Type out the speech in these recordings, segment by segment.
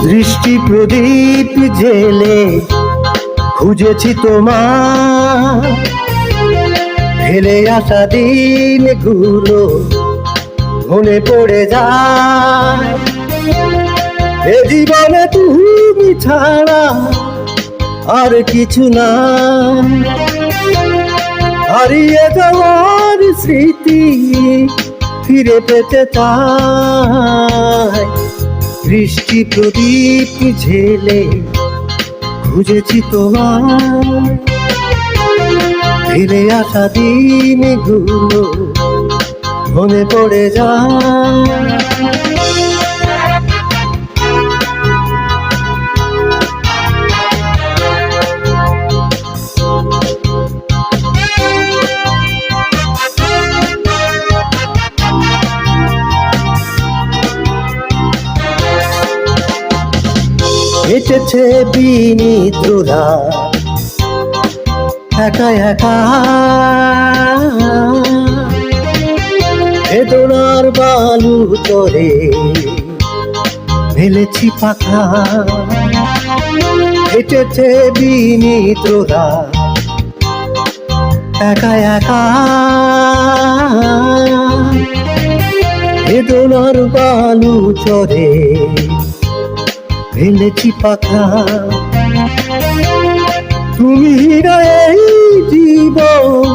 দৃষ্টি প্রদীপ জেলে খুঁজেছি তোমার, ফেলে আসা দিনগুলো মনে পড়ে যায়। এ জীবনে তুমি ছাড়া আর কিছু না, হারিয়ে যাওয়ার স্মৃতি ফিরে পেতে চাই। দৃষ্টি প্রদীপ ঝেলে খুঁজেছি তোমার, ফিরে আসা দিনগুলো মনে পড়ে যায়। হেঁটেছে বিনিদ্ররা একা একা, বেদনার বালু চরে ফেলেছি পাখা। হেঁটেছে বিনিদ্ররা একা একা, বেদনার বালু চরে ফেলেছি পাখা। তুমি না এই জীবন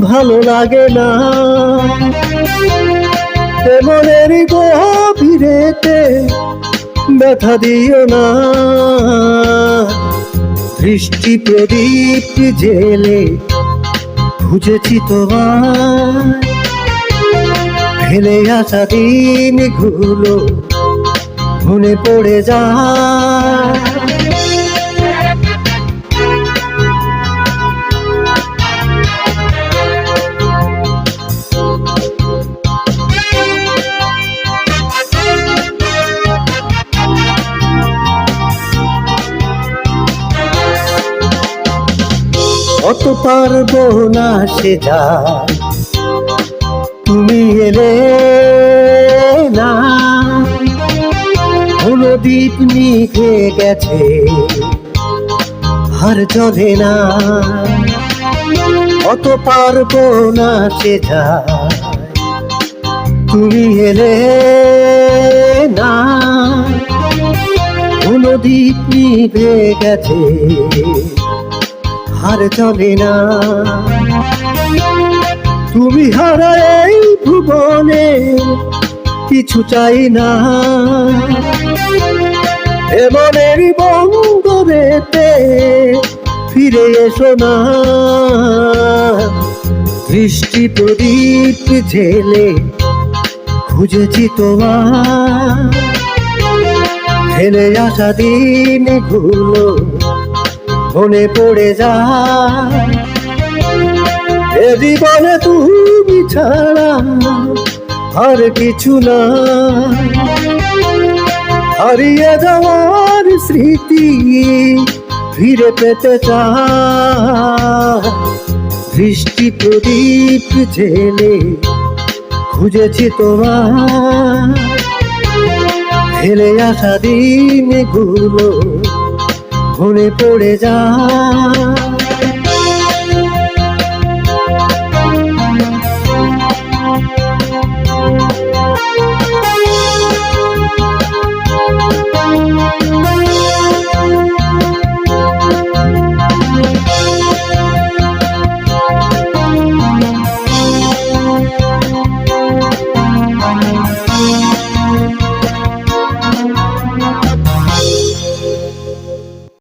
ভালো লাগে না, মনের গভীরেতে ব্যথা দিও না। দৃষ্টি প্রদীপ জেলে খুঁজেছি তোমার, ফেলে আসা দিনগুলো মনে পড়ে যায়। অত পারবো না সে যা তুমি এলে না, দ্বীপ নিভে গেছে আর জ্বলে না। অত পারবো না সে যায় তুমি এলে না, দ্বীপ নিভে গেছে আর জ্বলে না। তুমি হারা এই ভুবনে কিছু চাই না, মনের বন্দরেতে ফিরে এসো না। দৃষ্টি প্রদীপ ঝেলে খুঁজেছি তোমার, ফেলে আসা দিনগুলো মনে পড়ে যায়। এ জীবনে তুমি ছাড়া আর কিছু না, হারিয়ে যাওয়ার স্মৃতি ফিরে পেতে চাই। দৃষ্টি প্রদীপ জেলে খুঁজেছি তোমার, ফেলে আসা দিনগুলো মনে পড়ে যায়।